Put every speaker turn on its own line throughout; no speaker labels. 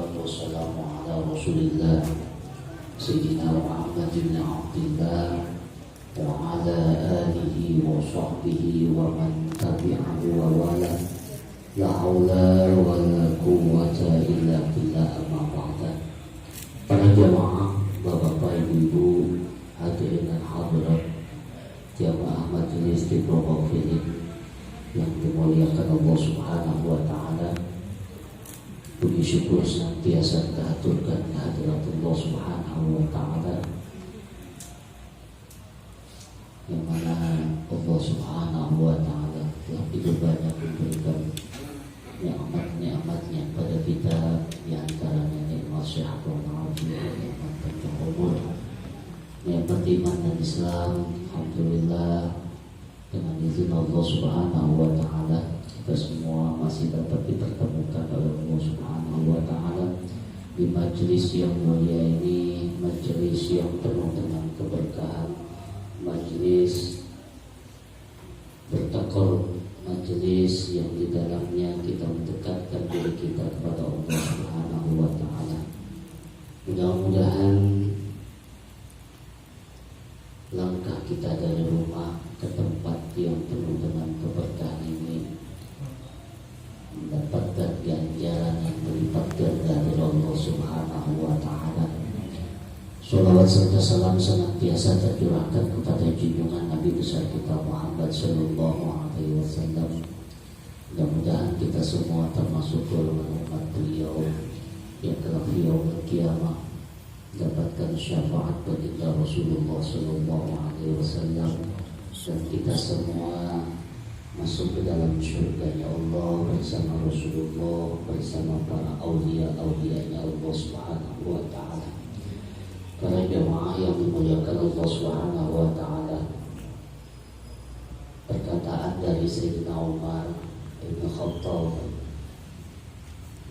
wassalatu wassalamu ala Rasulillah Sayyidina Muhammad bin Abdillah wa ala alihi wa sahbihi wa man tabi'ahu wa wala. La haula wa la quwwata illa billah, amma ba'da. Para jamaah, bapak-bapak, ibu-ibu, hadirin dan hadirat jamaah majelis Istiqomah yang dimuliakan Allah Subhanahu wa taala. Puji syukur senantiasa kita aturkan kehadirat Allah Subhanahu wa taala, yang mana Allah Subhanahu wa taala telah begitu banyak memberikan nikmat-nikmatnya pada kita, di antaranya nikmat sehat walafiat, nikmat panjang umur, nikmat iman dan Islam. Alhamdulillah, dengan izin Allah Subhanahu wa taala kita semua masih dapat dipertemukan oleh Allah Subhanahu wa taala di majelis yang mulia ini, majelis yang penuh dengan keberkahan, majelis bertakor, majelis yang di dalamnya kita mendekatkan diri kita kepada Allah Subhanahu wa taala. Mudah-mudahan langkah kita dari rumah ke tempat yang penuh dengan keberkahan ini mendapatkan ganjaran yang berlipat ganda dari Allah Subhanahu wa taala. Shalawat serta salam senantiasa tercurahkan kepada junjungan Nabi besar kita Muhammad sallallahu alaihi wasallam. Mudah-mudahan kita semua termasuk golongan umat beliau yang kelak yaumul qiyamah mendapatkan syafaat baginda Rasulullah sallallahu alaihi wasallam, dan kita semua masuk ke dalam surganya Allah bersama Rasulullah, bersama para aulia-aulianya Allah Subhanahu wa taala. Para jemaah yang dimuliakan Allah Subhanahu wa taala, perkataan dari Sayyidina Umar bin Khattab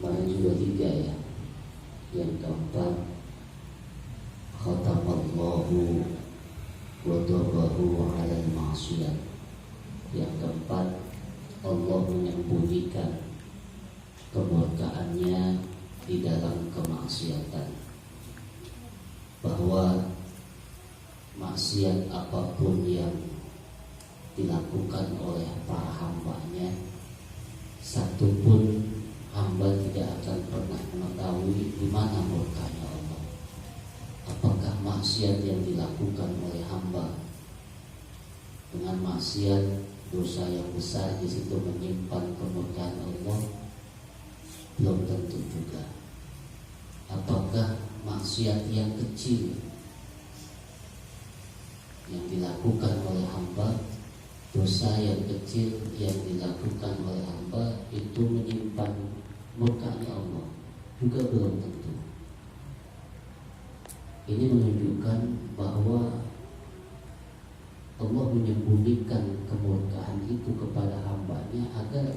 kemarin juga 3 ya. Yang keempat, khatamallahu wa darrahu 'alal ma'siyah. Yang keempat, Allah menyembunyikan kemurkaannya di dalam kemaksiatan. Bahwa maksiat apapun yang dilakukan oleh para hambanya, satupun hamba tidak akan pernah mengetahui di mana murkanya Allah. Apakah maksiat yang dilakukan oleh hamba dengan maksiat dosa yang besar di situ menyimpan kemurkaan Allah? Belum tentu juga. Apakah maksiat yang kecil yang dilakukan oleh hamba, dosa yang kecil yang dilakukan oleh hamba itu menyimpan murkanya Allah? Juga belum tentu. Ini menunjukkan bahwa Allah menyembunyikan kemurkaan itu kepada hambanya agar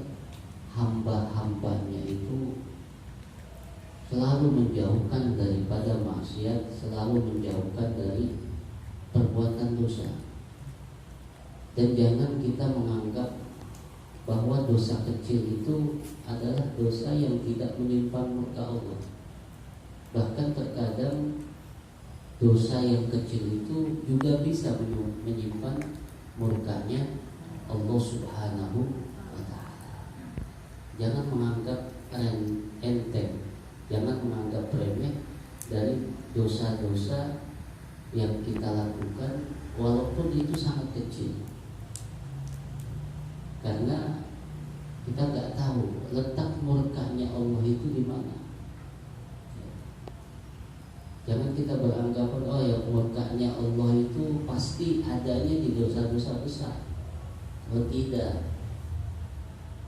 hamba-hambanya itu selalu menjauhkan daripada maksiat, selalu menjauhkan dari perbuatan dosa. Dan jangan kita menganggap bahwa dosa kecil itu adalah dosa yang tidak menyimpan murka Allah. Bahkan terkadang dosa yang kecil itu juga bisa menyimpan murkanya Allah Subhanahu wa ta'ala. Jangan menganggap enteng, jangan menganggap remeh dari dosa-dosa yang kita lakukan, walaupun itu sangat kecil. Karena kita nggak tahu letak murkanya Allah itu di mana. Jangan kita beranggapan oh ya murkanya Allah itu pasti adanya di dosa-dosa besar. Oh tidak.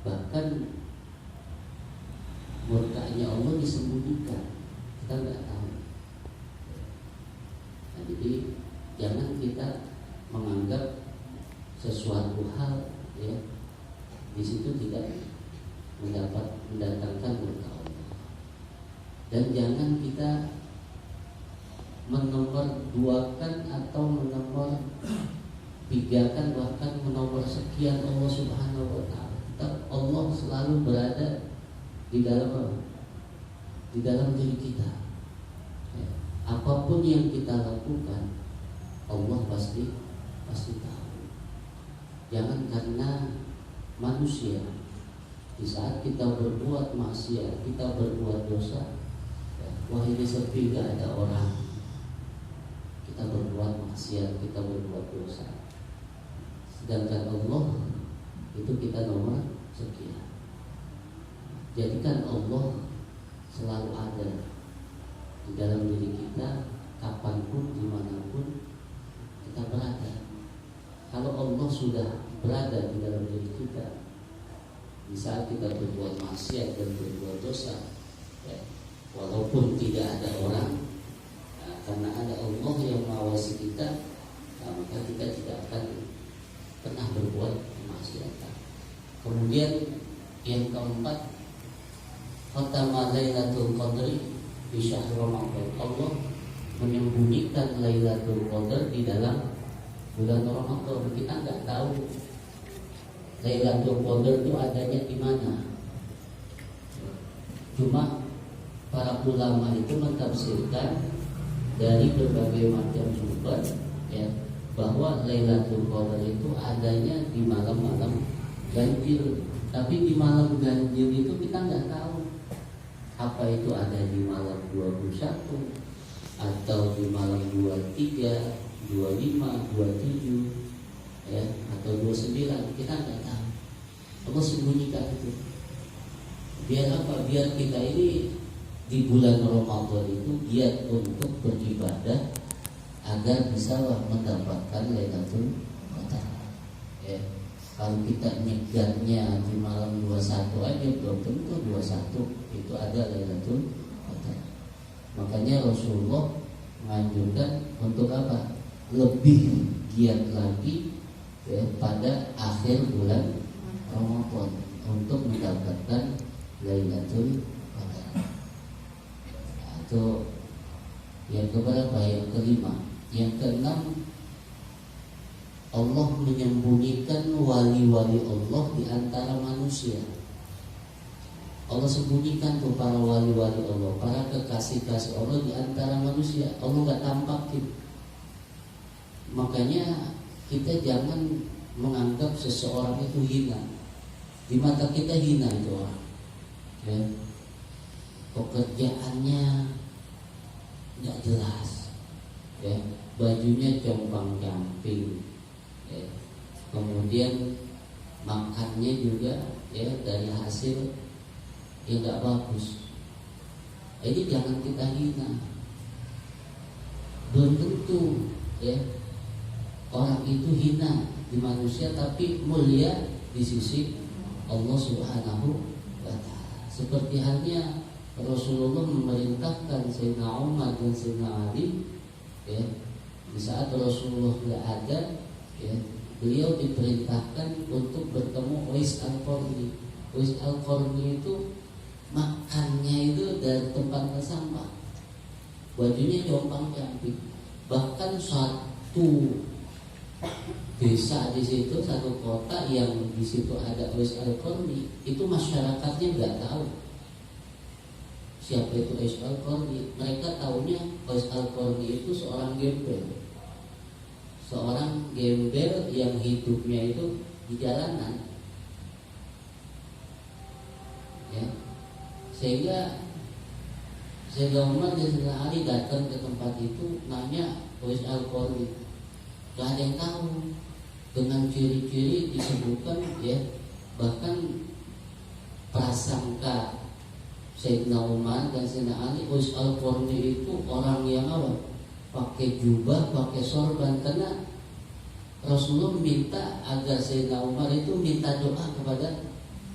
Bahkan murkanya Allah disembunyikan, kita nggak tahu. Nah, jadi jangan kita menganggap sesuatu hal ya di situ tidak mendatangkan murka Allah. Dan jangan kita menomor duakan atau menomor tigakan, bahkan menomor sekian Allah Subhanahu wa ta'ala. Allah selalu berada di dalam di dalam diri kita. Ya, apapun yang kita lakukan, Allah pasti tahu. Jangan karena manusia di saat kita berbuat maksiat, kita berbuat dosa, ya, wah ini sepi gak ada orang. Kita berbuat maksiat, kita berbuat dosa. Sedangkan Allah itu kita nomor sekian. Jadikan Allah selalu ada di dalam diri kita, kapanpun, dimanapun kita berada. Kalau Allah sudah berada di dalam diri kita, di saat kita berbuat maksiat dan berbuat dosa, ya, walaupun tidak ada orang, karena ada Allah yang mengawasi kita, maka kita tidak akan pernah berbuat kemaksiatan. Kemudian yang keempat, khatama Lailatul Qadri di syahr Ramadan. Allah menyembunyikan Lailatul Qadar di dalam bulan Ramadan. Kita nggak tahu Lailatul Qadar itu adanya di mana. Cuma para ulama itu mentafsirkan dari berbagai macam sumber, ya, bahwa Lailatul Qadar itu adanya di malam-malam ganjil. Tapi di malam ganjil itu kita nggak tahu apa itu ada di malam 21 atau di malam 23, 25, 27, ya, atau 29, kita nggak tahu. Allah sembunyikan itu. Biar apa? Biar kita ini di bulan Ramadan itu giat untuk beribadah agar bisa mendapatkan Lailatul Qadar. Ya, kalau kita nyegatnya di malam 21 aja belum tentu 21 itu ada Lailatul Qadar. Makanya Rasulullah menganjurkan untuk apa? Lebih giat lagi, ya, pada akhir bulan Ramadan untuk mendapatkan Lailatul Qadar. Atau yang keberapa? Yang kelima. Yang keenam, Allah menyembunyikan wali-wali Allah di antara manusia. Allah sembunyikan tuh para wali-wali Allah, para kekasih-kasih Allah di antara manusia. Allah nggak tampakin. Makanya kita jangan menganggap seseorang itu hina. Di mata kita hina itu orang, ya. Pekerjaannya nggak jelas, ya. Bajunya compang-camping, ya. Kemudian makannya juga, ya, dari hasil yang nggak bagus. Ini jangan kita hina. Belum tentu, ya, orang itu hina di manusia tapi mulia di sisi Allah Subhanahu wa ta'ala. Seperti halnya Rasulullah memerintahkan Sayyidina Umar dan Sayyidina Ali, ya, di saat Rasulullah tidak ada, ya, beliau diperintahkan untuk bertemu Uwais Al-Qarni. Uwais Al-Qarni itu makannya itu dari tempat sampah, bajunya compang-camping. Bahkan satu desa di situ, satu kota yang di situ ada Uwais Al-Qarni, itu masyarakatnya nggak tahu siapa itu Uwais Al-Qarni. Mereka tahunya Uwais Al-Qarni itu seorang gembel yang hidupnya itu di jalanan, ya. Sehingga Sayyidina Umar dan Sayyidina Ali datang ke tempat itu nanya Uwais Al-Qarni, gak ada yang tahu. Dengan ciri-ciri disebutkan, ya, bahkan prasangka Sayyidina Umar dan Sayyidina Ali, Uwais Al-Qarni itu orang yang apa? Pakai jubah, pakai sorban. Karena Rasulullah minta agar Sayyidina Umar itu minta doa kepada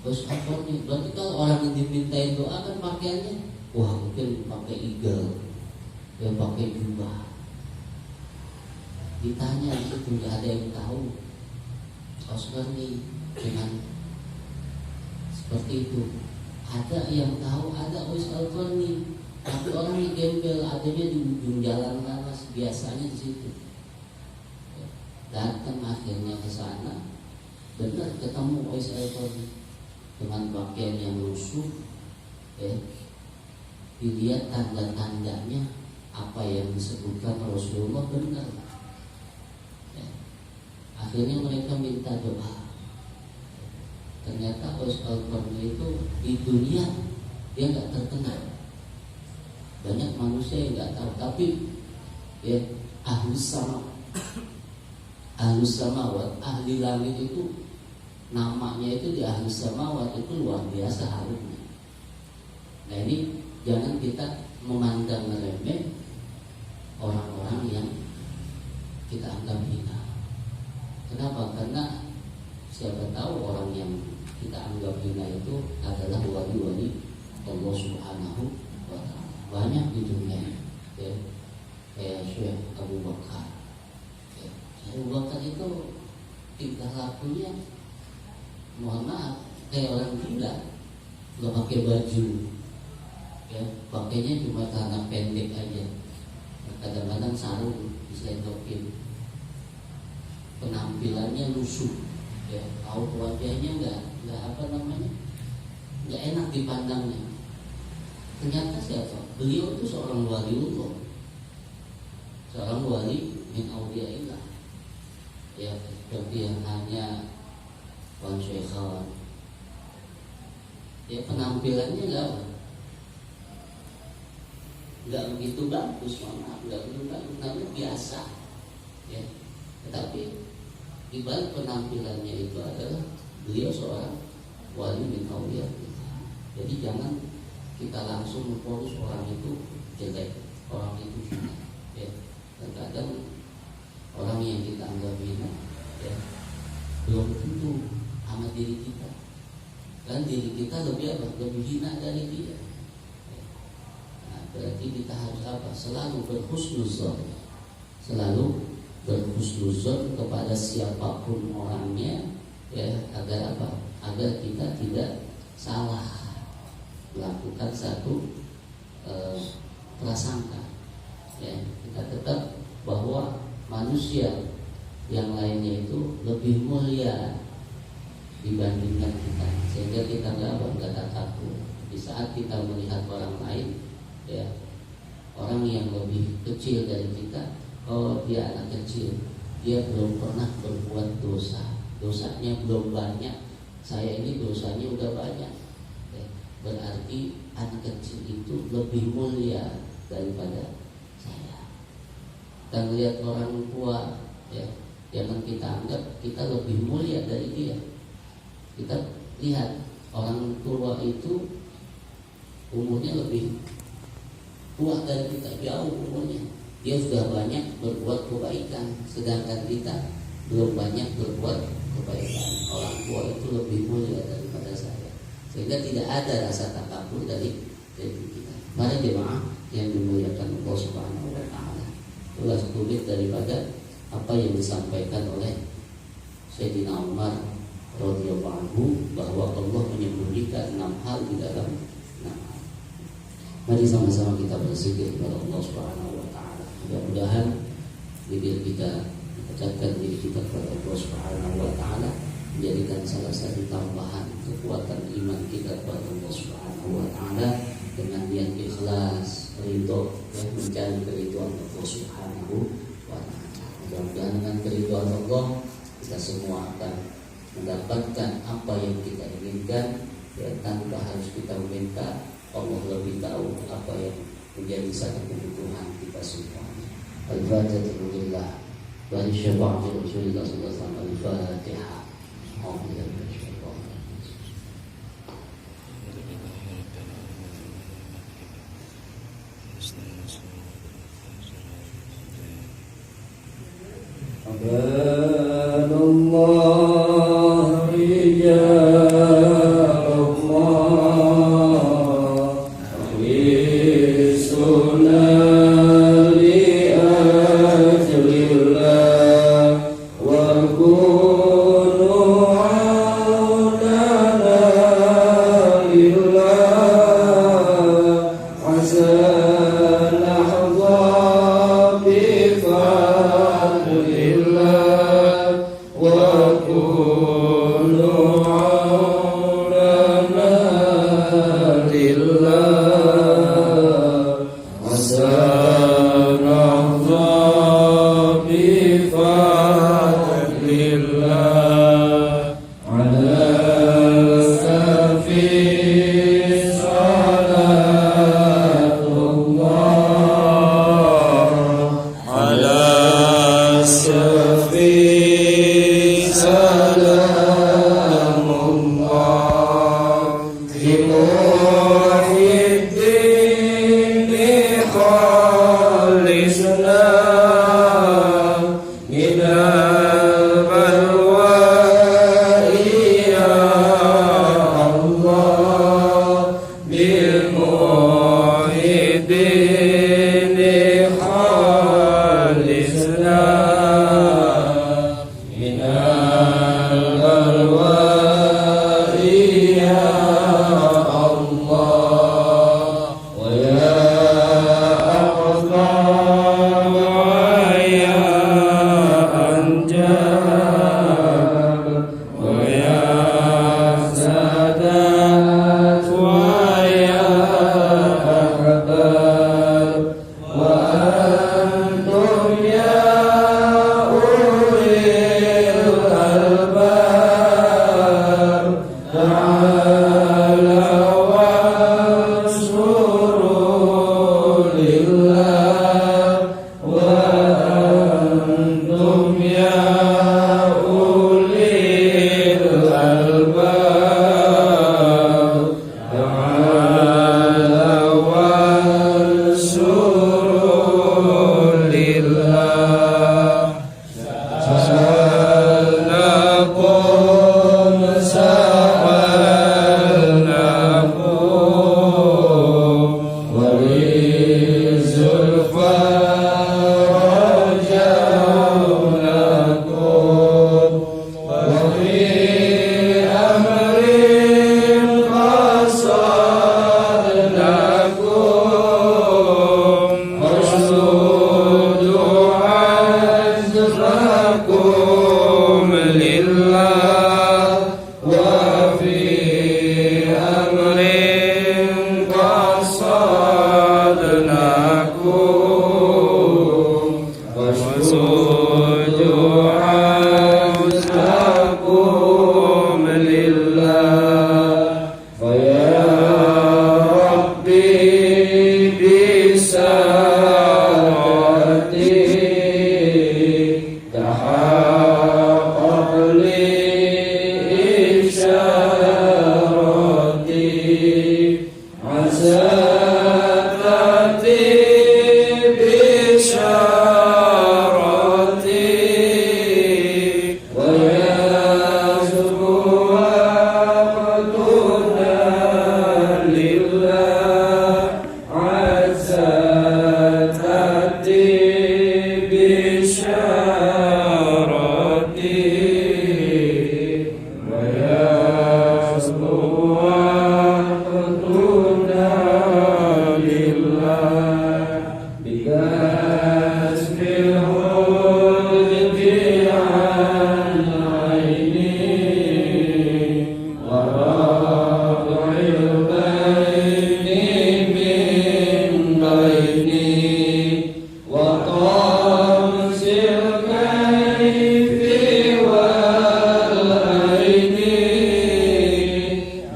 Uwais Al-Qarni. Berarti kalau orang yang dimintain doa kan pakaiannya, wah, mungkin pakai eagle, yang pakai jubah. Ditanya itu nggak ada yang tahu. Al-Qarni dengan seperti itu. Ada yang tahu, ada Uwais Al-Qarni, tapi orangnya gembel, adanya di ujung jalan laras, biasanya di situ. Datang akhirnya ke sana, benar ketemu Uwais Al-Qarni dengan pakaian yang lusuh, ya. dilihat tanda-tandanya apa yang disebutkan Rasulullah benar. Ya. Akhirnya mereka minta doa. Ternyata Al-Qarni itu di dunia dia nggak terkenal. Banyak manusia yang nggak tahu, tapi ya ahlus samawat, ahli langit itu namanya itu di ahlus samawat itu luar biasa harumnya. Nah ini jangan kita memandang remeh orang-orang yang kita anggap hina. Kenapa? Karena siapa tahu orang yang kita anggap hina itu adalah wali-wali Allah Subhanahu wa Ta'ala. Banyak di dunia ya. Kayak Syekh Abu Bakar ya. Abu Bakar itu tingkah lakunya mohon maaf kayak orang gila, nggak pakai baju ya, pakainya cuma karena pendek aja, kadang-kadang sarung disentokin, penampilannya lusuh ya, aurat wajahnya nggak apa namanya, nggak enak dipandangnya. Ternyata siapa? Beliau itu seorang waliullah, seorang wali min auliyaillah ya, seperti yang hanya wan syekhan ya, penampilannya nggak begitu bagus, maaf, nggak begitu bagus, namanya biasa ya. Tetapi di balik penampilannya itu adalah beliau seorang wali min auliyaillah. Jadi jangan kita langsung memfonis orang itu jelek, orang itu hina ya. Terkadang orang yang kita anggap hina ya, belum tentu sama diri kita, kan diri kita lebih apa? Lebih hina dari dia. Nah, berarti kita harus apa? Selalu berhusnuzon, selalu berhusnuzon kepada siapapun orangnya ya, agar apa? Agar kita tidak salah melakukan satu prasangka ya. Kita tetap bahwa manusia yang lainnya itu lebih mulia dibandingkan kita, sehingga kita nggak takut di saat kita melihat orang lain ya, orang yang lebih kecil dari kita. Oh, dia anak kecil, dia belum pernah berbuat dosa, dosanya belum banyak, saya ini dosanya udah banyak ya. Berarti anak kecil itu lebih mulia daripada saya. Dan lihat orang tua ya, jangan kita anggap kita lebih mulia dari dia. Kita lihat orang tua itu umurnya lebih tua dari kita, jauh umurnya. Dia sudah banyak berbuat kebaikan, sedangkan kita belum banyak berbuat kebaikan. Orang tua itu lebih mulia daripada saya, sehingga tidak ada rasa takabur dari kita. Para jemaah yang dimuliakan Allah Subhanahu wa Ta'ala, itulah kulit daripada apa yang disampaikan oleh Sayyidina Umar radhiyallahu anhu, bahwa Allah menyembunyikan 6 hal di dalam 6 hal. Mari sama-sama kita berzikir kepada Allah Subhanahu wa Ta'ala. Mudah-mudahan bibir kita mendekatkan diri kita kepada Allah Subhanahu wa Ta'ala, menjadikan salah satu tambahan kekuatan iman kita kepada Allah Subhanahu wa Ta'ala, dengan niat ikhlas, ridho, dan mencari keridhaan Allah Subhanahu wa Ta'ala. Mudah-mudahan dengan keridhaan Allah kita semua akan mendapatkan apa yang kita inginkan ya, tanpa harus kita meminta. Allah lebih tahu apa yang menjadi satu kebutuhan kita semuanya. Al-Fatihah lillah wa li syafaati Rasulillah sallallahu alaihi wasallam. Al-Fatihah.
Lillah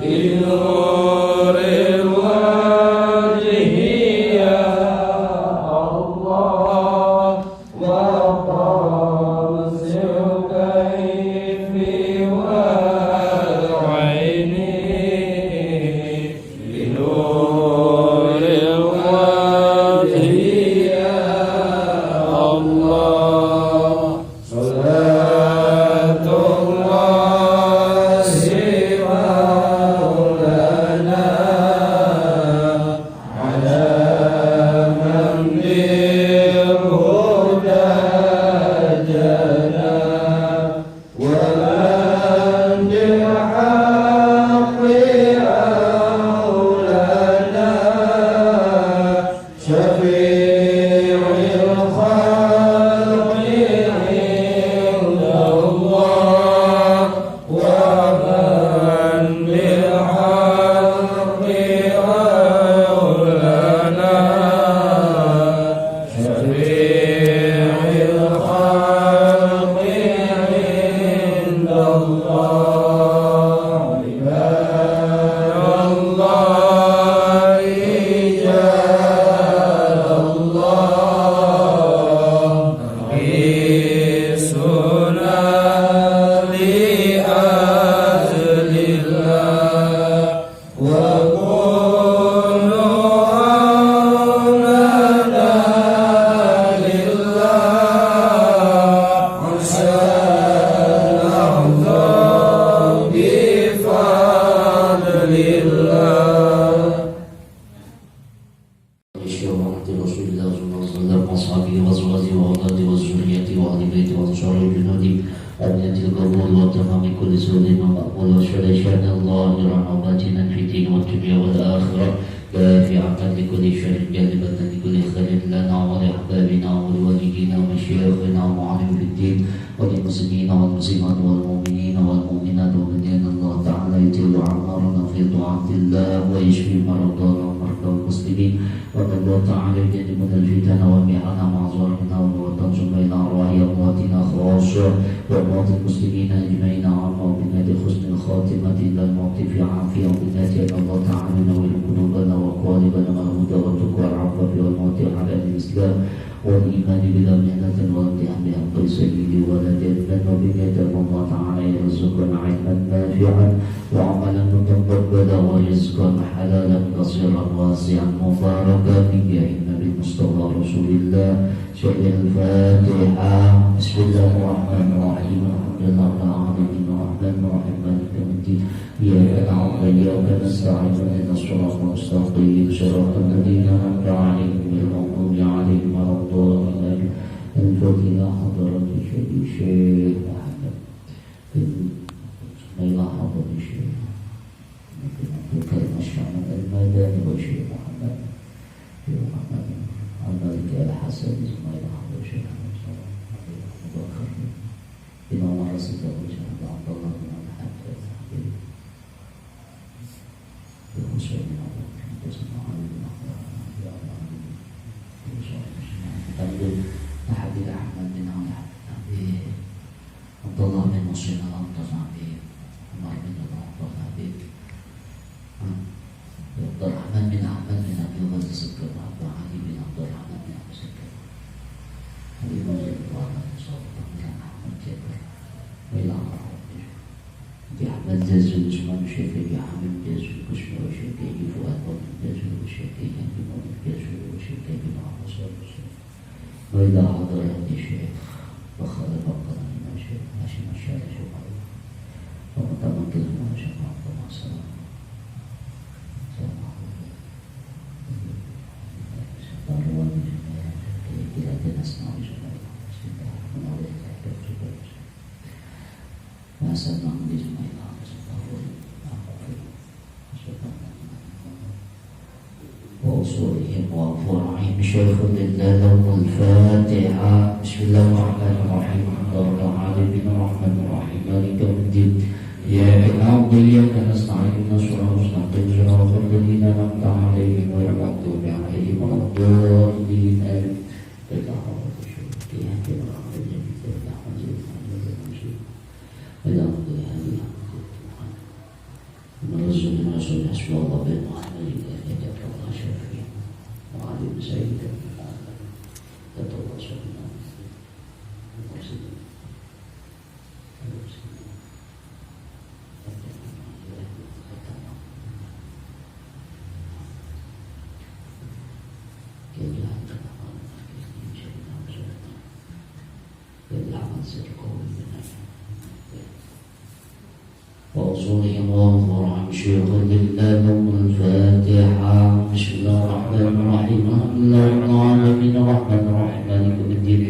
بنور الوجه يا
شرعة رسول الله صلى الله عليه وسلم وأصحابه وأزواجه وأولاده وذريته وأهل بيته وأنصاره وجنوده أبنية القبول وتمام كل سؤال ومقبول وشر شأن الله رحمتنا في الدين والدنيا والآخرة دافعة لكل شر جالبة لكل خير لنا ولأحبابنا ولوالدينا ومشايخنا ومعلم في الدين وللمسلمين والمسلمات والمؤمنين والمؤمنات ومن الله تعالى يطيل أعمارنا في طاعة الله ويشفي مرضانا ومرضى المسلمين وأن الله تعالى يجنبنا الفتن والمحن مع ظالمنا وتنصر بين أرواح أمواتنا خاصة وأموات المسلمين أجمعين عامة وبنات حسن الخاتمة إلى الموت في عافية وبنات أن الله تعالى ينور قلوبنا وقالبنا الهدى والتقوى والعفو والموت على الإسلام والإيمان بلا مهنة والامتحان بحق سيدي ولدنا وبنية الله تعالى يرزقنا علما نافعا وعملا متقبلا ورزقا حلالا قصيرا واسعا مباركا بجاه النبي المصطفى رسول الله. شهر الفاتحة. بسم الله الرحمن الرحيم. الحمد لله رب العالمين الرحمن الرحيم مالك يوم الدين إياك نعبد وإياك نستعين اهدنا الصراط المستقيم صراط الذين أنعمت عليهم غير المغضوب عليهم ولا الضالين. الفاتحة. حضرة الشيخ محمد بن حضرة الشيخ كلمة الشامل المدني والشيخ محمد الملك الحسن إسماعيل حضرة الشيخ إمام رسول الله عبد الله بن محمد الحسين Nabi Ahmad bin Nabi Abdullah bin Muslim al-Abdul Nabi Umar bin Abdul Nabi Abdul Rahman bin Ahmad bin Abdul Aziz Abdul Ali bin Abdul Rahman bin Abdul Aziz Nabi Muhammad sallallahu alaihi wasallam وإلى بأحمد زازل عثمان الشافعي بأحمد زازل كشمي والشافعي فؤاد بن زازل والشافعي بن زازل والشافعي بن عباس وإذا حضر الشيخ وخذ بقرا من الشيخ هاشم الشارع ومتمكن من الشيخ عبد الله السلام قالوا إلى نسمع جميعا بسم الله الرحمن الرحيم Masa di Jumaila وأصولهم وفرعهم شيخ لله لهم الفاتحة. بسم الله الرحمن الرحيم. الحمد لله العالمين الرحمن الرحيم مالك يوم الدين إياك نعبد وإياك نستعين اهدنا الصراط المستقيم صراط الذين أنعمت عليهم غير المغضوب عليهم ولا الضالين آمين. ونرزق ما صلح اسم الله بين محمد يدك الله شافعي وعلي بن سعيد تتواصل وأصولهم وفرعهم شيخ لله لهم الفاتحة. بسم الله الرحمن الرحيم. الحمد لله رب العالمين الرحمن الرحيم مالك يوم الدين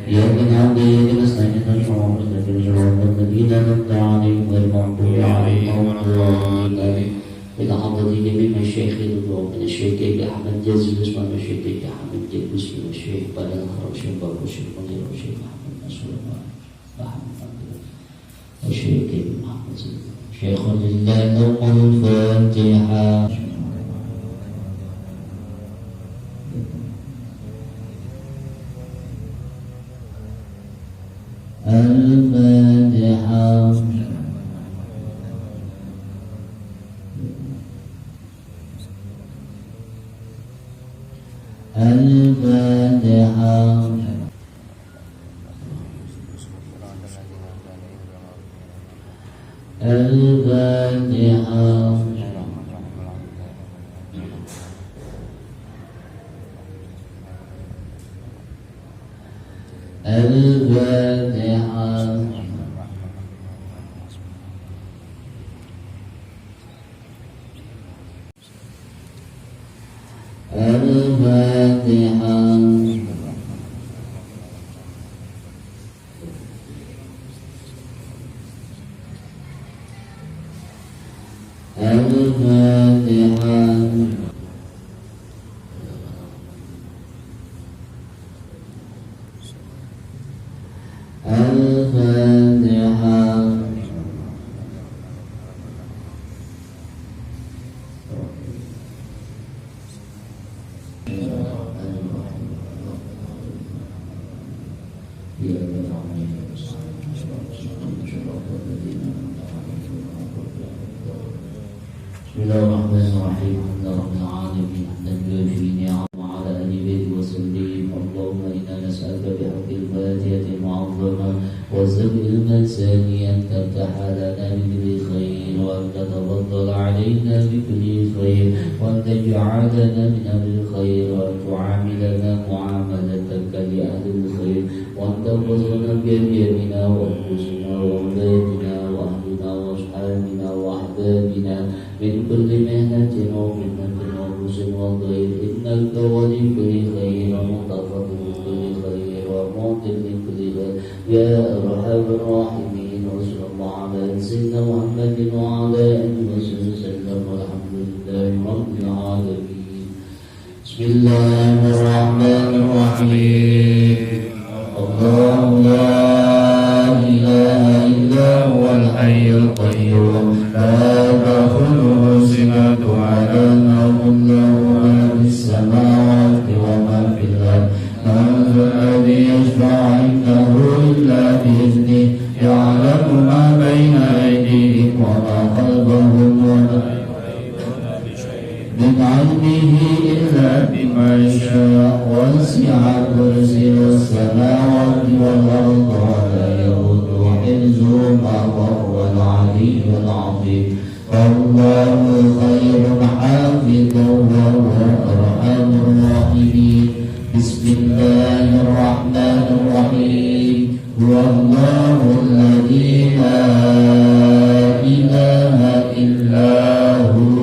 إياك نعبد وإياك نستعين اهدنا الصراط المستقيم صراط الذين أنعمت عليهم غير المغضوب عليهم ولا الضالين. إلى حضرة جميع مشايخ من الشيخ أحمد جازل عثمان والشيخ أحمد جازل والشيخ بدر والشيخ بابا والشيخ منير والشيخ أحمد نصر أحمد والشيخ محمد شيخ لله لهم الفاتحة. الفاتحة. الفاتحة. الفاتحة. الفاتحة. الفاتحة. Bismillahirrahmanirrahim. Alhamdulillahirabbil alamin. Wa ala alihi wa sallim. Allahumma inna nas'aluka bihaqqil fatihatil mu'azzamah wa zabil masani an taftaha lana bi kulli khair wa an tatafaddal alaina bi kulli khair wa an taj'alana min ahli khair wa an tu'amilana mu'amalataka li ahli khair wa an tawffiqna bi yamina wa anfusina wa awladina wa ahlina wa ashabina wa ahbabina من كل مهنة ومنة وبؤس وضيق إنك ولي كل خير ومطفق كل خير ومعطي لكل خير يا أرحم الراحمين وصلى الله على سيدنا محمد وعلى آله وصحبه وسلم والحمد لله رب العالمين. بسم الله الرحمن الرحيم. الله لا إله إلا هو الحي القيوم لا تأخذه سنة ولا نوم له ما في السماوات وما في الأرض من ذا الذي يشفع عنده إلا بإذنه يعلم ما بين أيديهم وما خلفهم ولا من علمه إلا بما يشاء وسع كرسيه السماوات والأرض ولا يؤوده حفظهما وهو العلي العظيم. الله خير حافظا وهو أرحم الراحمين. بسم الله الرحمن الرحيم. هو الله الذي لا إله إلا هو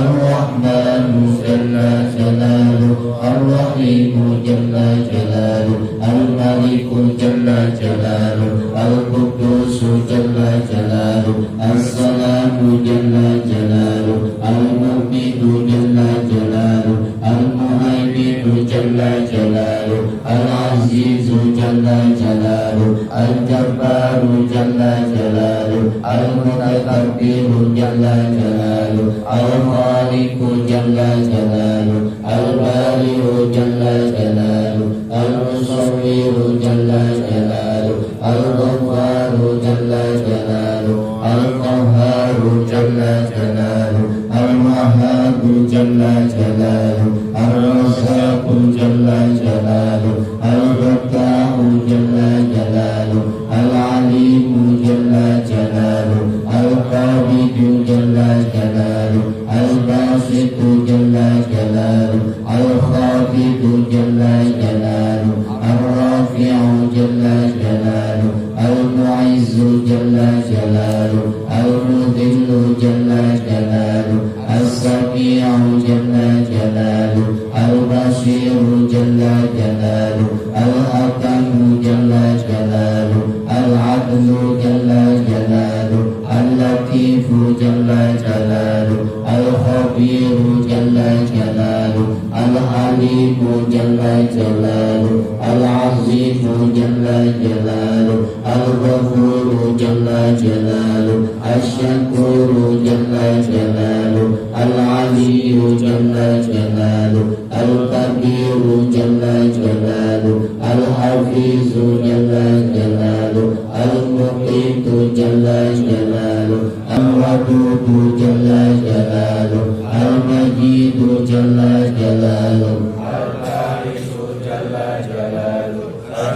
الرحمن جل جلاله الرحيم جل جلاله الملك جل جلاله القدوس جل جلاله السلام جل جلاله المؤمن جل جلاله المهيمن جل جلاله العزيز جل جلاله الجبار جل جلاله المتكبر جل جلاله الخالق جل جلاله البارئ جل جلاله المصور جل جلاله الغفار جل جلاله القهار جل جلاله الوهاب جل جلاله الرزاق جل جلاله الفتاح جل جلاله العليم جل جلاله القابض جل جلاله الباسط جل جلاله الخافض جل جلاله الرافع جل جلاله المعز جل جلاله المذل جل جلاله السميع جل جلاله البصير جل جلاله الحكم جل جلاله العدل جل جلاله اللطيف جل جلاله الخبير جل جلاله الحليم جل جلاله العظيم جل جلاله الغفور جل جلاله الشكور جل جلاله العلي جل جلاله الكبير جل جلاله الحفيظ جل جلاله المقيت جل جلاله الودود جل جلاله المجيد جل جلاله
البارئ جل جلاله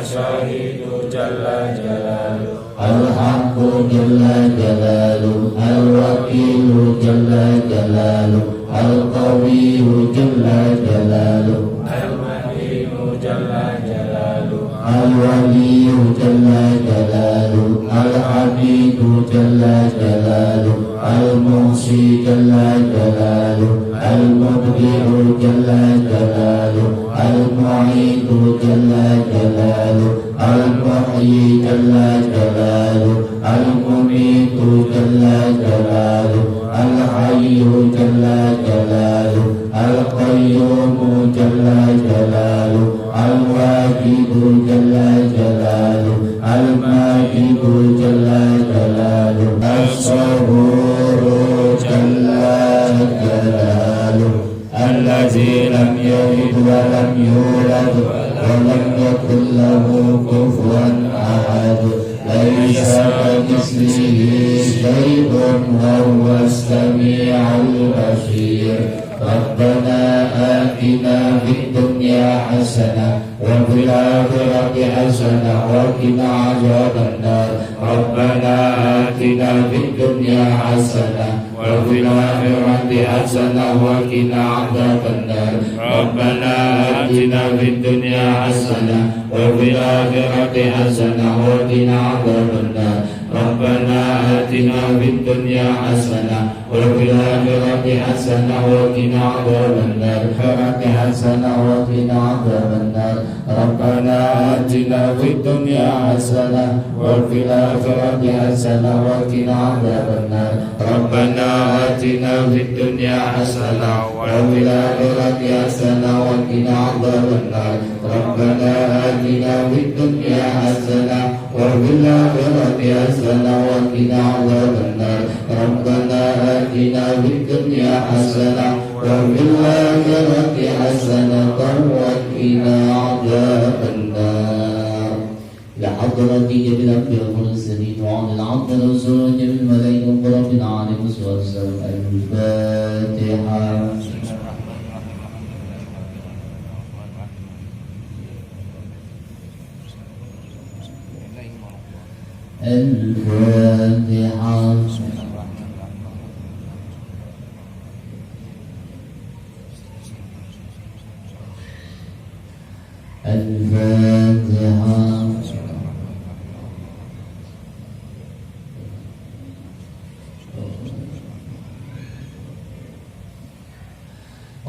الشهيد جل جلاله
الحق جل جلاله الوكيل جل جلاله القوي جل جلاله
المتين جل جلاله
الولي جل جلاله الحميد جل جلاله المحصي جل جلاله المبدع جل جلاله الواحد جل جلاله المحيي جل جلاله المميت جل جلاله الحي جل جلاله القيوم جل جلاله الواجد جل جلاله الماجد جل جلاله الصبور جل جلاله الذي لم يلد ولم يولد ولم يكن له كفوا أحد ليس كمثله شيء وهو السميع البصير ربنا آتنا في الدنيا حسنة وفي الآخرة حسنة وقنا عذاب النار ربنا آتنا في الدنيا حسنة وفي الآخرة حسنة وقنا عذاب النار ربنا آتنا في الدنيا حسنة وفي الآخرة حسنة وقنا عذاب النار ربنا آتنا في الدنيا حسنة وفي الآخرة حسنة وقنا عذاب النار حسنة وقنا عذاب النار ربنا آتنا في الدنيا حسنة وفي الآخرة حسنة وقنا عذاب النار ربنا آتنا في الدنيا حسنة وفي الآخرة حسنة وقنا عذاب النار ربنا آتنا في الدنيا حسنة وفي الآخرة حسنة وقنا عذاب النار ربنا آتنا في الدنيا حسنة وفي الآخرة حسنة وقنا عذاب النار لحضرة جميع الأنبياء والمرسلين وعن العبد والرسول وجميع الملائكة ورب العالمين والسلام الفاتحة الفاتحة الفاتحة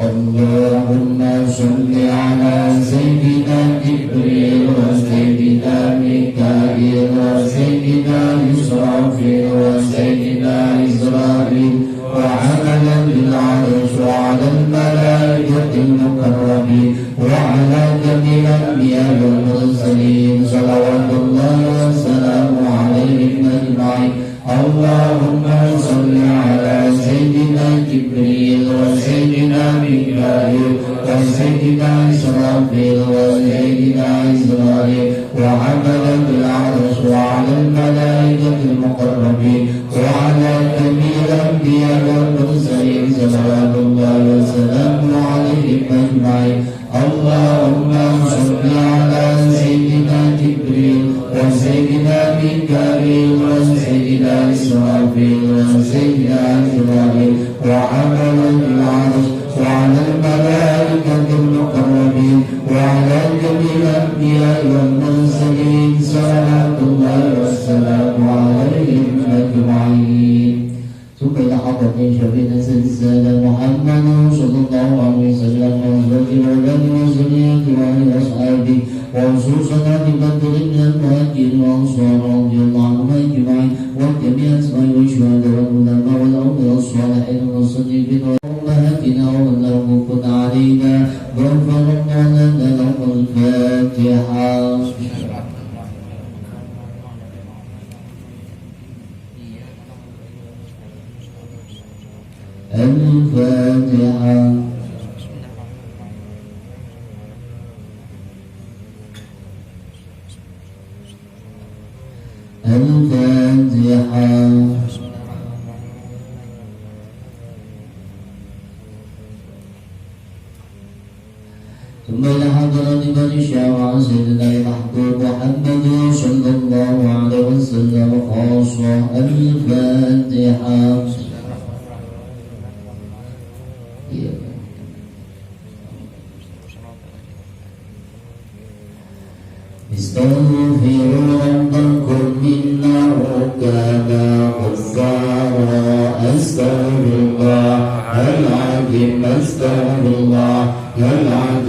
اللهم صل على سيدنا جبريل وسيدنا ميكائيل وسيدنا إسرافيل وسيدنا إسرائيل وعلى بالعرش وعلى الملائكة المقربين وعلى جميع الأنبياء والمرسلين صلوات الله وسلامه عليهم أجمعين اللهم صل على سيدنا جبريل وسيدنا ميكائيل وسيدنا إسرافيل وسيدنا إسرائيل وعمل بالعرش وعلى الملائكة المقربين وعلى جميع الأنبياء والمرسلين صلوات الله وسلامه عليهم أجمعين اللهم صل على سيدنا جبريل وسيدنا ميكائيل وسيدنا إسرافيل وسيدنا إسرائيل وعمل بالعرش وعلى الملائكة المقربين وعلى جميع الأنبياء والمرسلين صلوات الله وسلامه عليهم أجمعين ثم إلى حضرة شفيع سيدنا محمد صلى الله عليه وسلم وأزواجه وأولاده وذريته وأهل أصحابه وخصوصا أهل بدر من المهاجرين والأنصار رضي الله عنهم أجمعين وجميع أسماء والشهداء والعلماء والأولياء والصالحين والصديقين وأمهاتنا ومن كن علينا غفر الله لنا لهم الفاتحة الفاتحة الفاتحة ثم إلى حضرة بني الشيعة سيدنا المحبوب محمد صلى الله عليه وسلم خاصة الفاتحة استغفروا ربكم إنه كان غفارا أستغفر الله العظيم أستغفر الله العظيم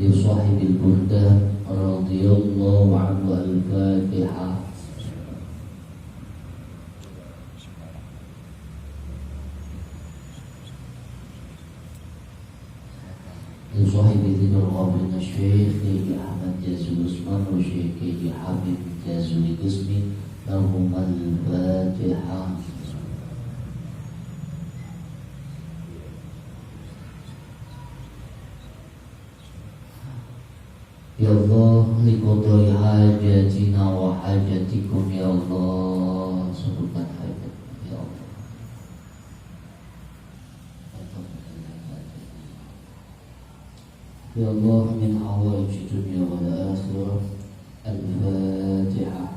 لصاحب البردة رضي الله عنه الفاتحة. لصاحب ذكر الغابرين الشيخ كي أحمد جازل عثمان والشيخ كي حبيب جازل قسمي لهم الفاتحة. Ya Allah, liqadai hajatina wa hajatikum ya Allah, sebutkan hajat ya Allah. Ya Allah, min hawaij dunya wal akhirah. Al-Fatihah.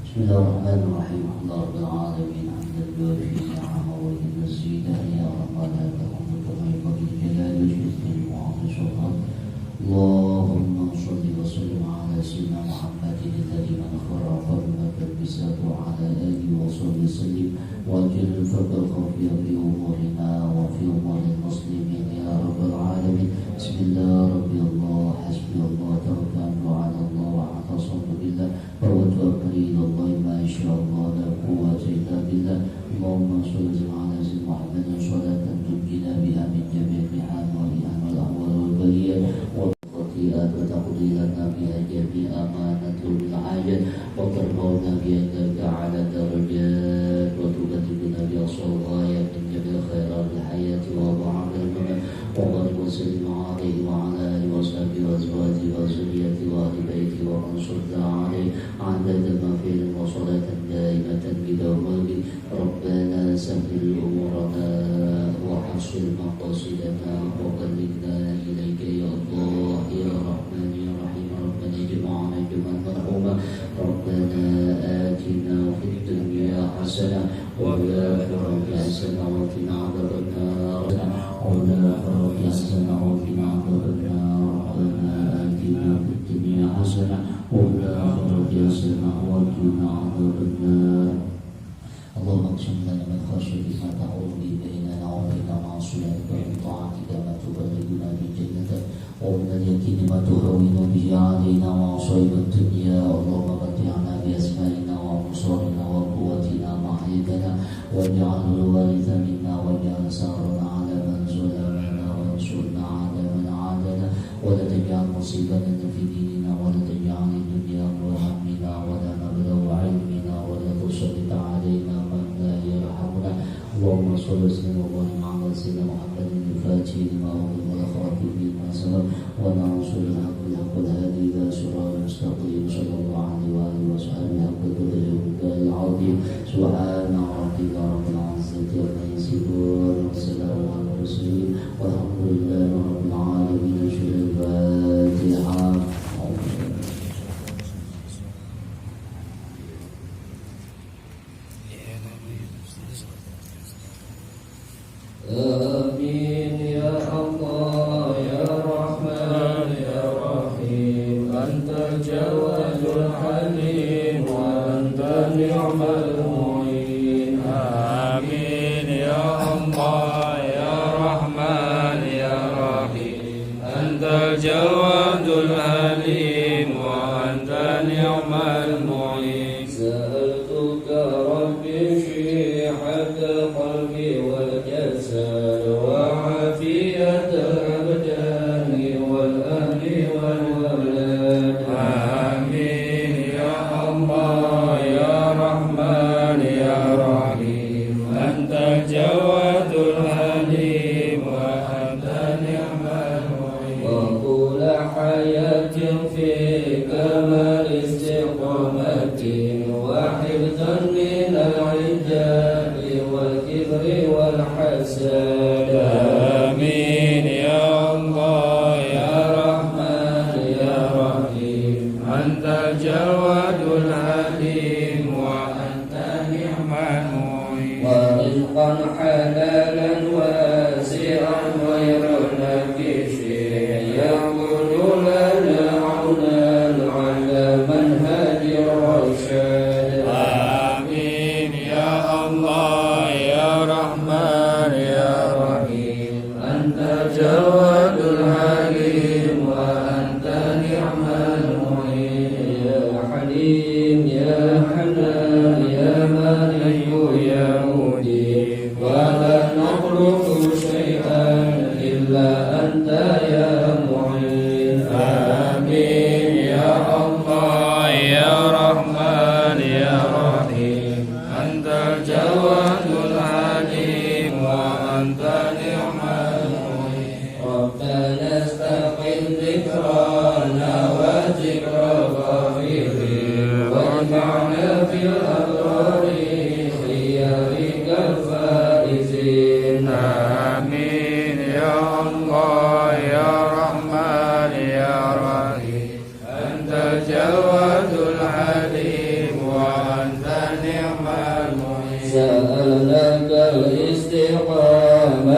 Bismillahirrahmanirrahim. Alhamdulillah alamin hamdan yuafi ni'amahu wa yunazzidah ya rabbana ta'ala kama yanbaghi li jalali wajhika wa 'azimi sultanik. Allahumma shalli wa sallim ala sayyidina Muhammadin alladhi man kharaqa bima bisatu ala alihi wa sahbihi sallim wa ajil al-faqr khafiya fi umurina wa fi umuril muslimin ya rabbal alamin. Bismillah rabbi Allah hasbi Allah tawakkaltu ala Allah wa atasamtu billah wa tawakkali ila Allah ma sha Allah la quwwata illa billah. Allahumma shalli ala sayyidina Muhammadin salatan tunjina biha min jami'il mihal wal ihan wal ahwal wal baliyat wa khati'at wa taqdi lana biha jami'a ma natlul hajat wa tarfa'una biha indaka ala darajat wa tubaddiluna bi asghaya min jami'il khairat al hayati wa ba'dal mamat wa barik wa sallim alaihi wa ala alihi wa sahbihi wa azwajihi wa zurriyyatihi wa ahli baitihi wa man shadda alaihi adada ma fihi wa salatan daimatan bidawami. Rabbana sahhil umurana wa hasil maqasidana wa ballighna ilayka ya Allah ya Rahman ya Rahim. Rabbana ijma'na jam'an marhuma. Rabbana atina fid dunya hasanah wa fil akhirati hasanah wa qina adzabannar. Rabbana hasanah wa qina adzabannar. Rabbana atina fid dunya hasanah wa fil akhirati hasanah wa qina adzabannar. Allahumma qsim lana min khashyatika ma tahulu bihi bainana wa baina ma'asiyatika wa min ta'atika ma tuballighuna bihi jannatak wa min al-yaqini ma tuhawwinu bihi 'alaina ma'asib ad-dunya. Allahumma matti'na bi asma'ina wa absarina wa quwwatina ma ahyaytana waj'alhu al-waritha minna waj'al sarana 'ala man zalamana wansurna 'ala man 'adana wa la taj'al musibatana fi dinina wa la taj'al ad-dunya akbar hammina wa la mablagha 'ilmina wa la tusallit 'alaina اللهم صل وسلم وبارك على سيدنا محمد الفاتح لما أغلق والخاتم لما سبق وناصر الحق بالحق والهادي إلى صراط المستقيم صلى الله عليه وآله وصحبه حق قدره ومقداره العظيم. سبحان ربك رب العزة عما يصفون وسلام على المرسلين والحمد لله رب العالمين. الفاتحة.
آمين يا الله يا رحمن يا رحيم. أنت الجواد الحليم وأنت نعم المعين. آمين يا الله يا رحمن يا رحيم. أنت الجواد الحليم وأنت نعم المعين. سألتك ربي شيحة قلبي وعافية الأبدان والأهل والولد. آمين يا الله يا رحمن يا رحيم. أنت الجواد الحليم وأنت نعم المعين. وطول حياة في كمال استقامة وحفظا من العجاب والكبر والحسد. آمين يا الله يا رحمن يا رحيم. أنت الجواد الحليم وأنت نعم المعين. ورزقا حلالا واسعا غير نكش يقول لنا عونا أنت الجواد الحليم وأنت نعم المعين
سألناك الاستقامة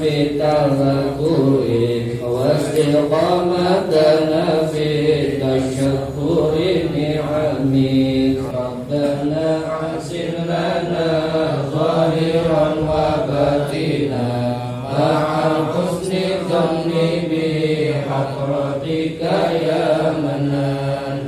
في التفكر واستقامتنا في التشكر نعمك ربنا حسن لنا ظاهرا وباطنا مع حسن الظن بحضرتك يا منان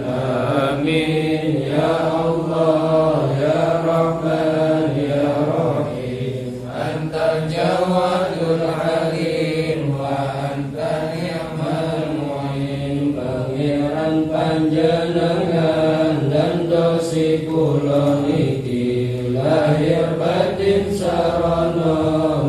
آمين يا الله يا رحمن يا رحيم أنت الجواد الحليم وأنت نعم المعين Pangeran panjenengan dan dosi kula niki lahir batin sarana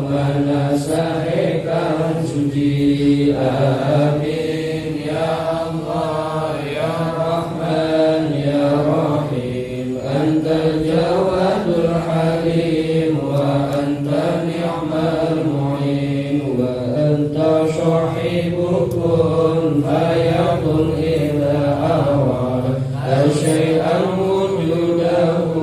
manasahe kang suci amin ya Allah ya Rahman ya Rahim antal jawadul halim wa anta ni'mal mu'in wa anta sahibukum fayakun ila awal syai'an wujudahu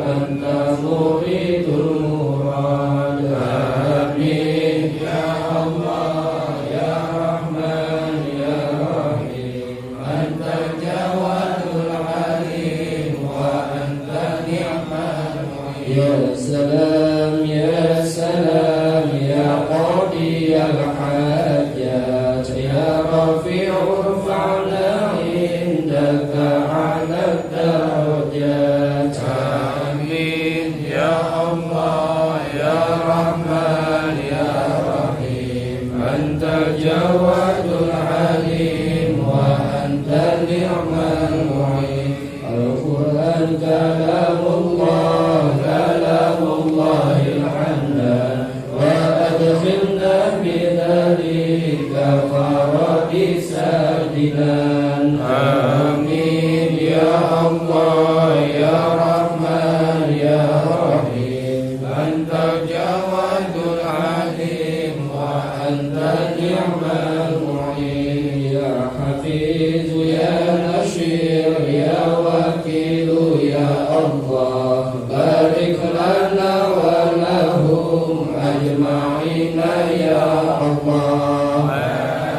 anta muridul murad amin ya Allah ya Rahman ya Rahim anta jawadul halim wa anta ni'mal mu'in ya salam ya qadiyal hajat ya rafi'u fa'na indaka ala darajat amin ya Allah ya Rahman ya Rahim anta jawadul halim wa anta ni'mal mu'in Al-Quran kalamullahil hannan wa adkhilna bidhalika faradis sadidan amin ya Allah ya Rahman ya Rahim anta jawadul halim wa anta ni'mal mu'in ya hafiz ya nashir ya wakil ya Allah barik lana wa lahum ajma'ina ya Allah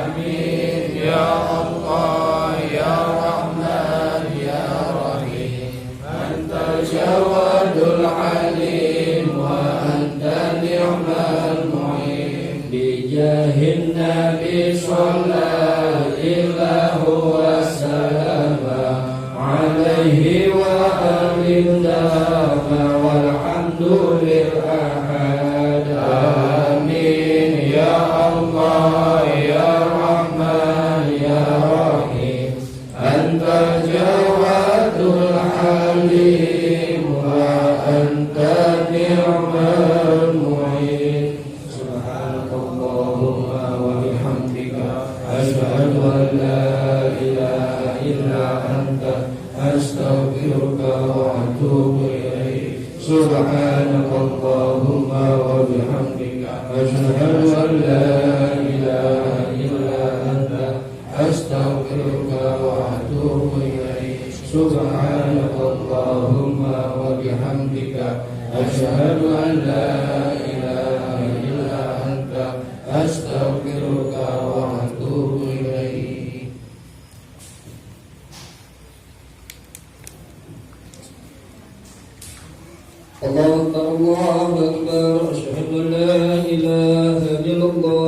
amin ya Allah ya Rahman ya Rahim anta jawadul halim wa anta ni'mal mu'in bijahin nabi sallallahu wa sallama alaihi wa alindama walhamdulil ahad amin ya Allah ya Rahman ya Rahim anta jawadul halim wa anta ni'mal mu'in subhanakallahumma wa bihamdika asyhadu an la ilaha illa anta astaghfiruka wa atubu ilaik subhanakallahumma wa bihamdika asyhadu an la ilaha illa anta astaghfiruka wa atubu ilaik subhanakallahumma wa bihamdika asyhadu an la ilaha illa anta astaghfiruka wa atubu ilaik. Allahu Akbar, Allahu Akbar, asyhadu an la ilaha illallah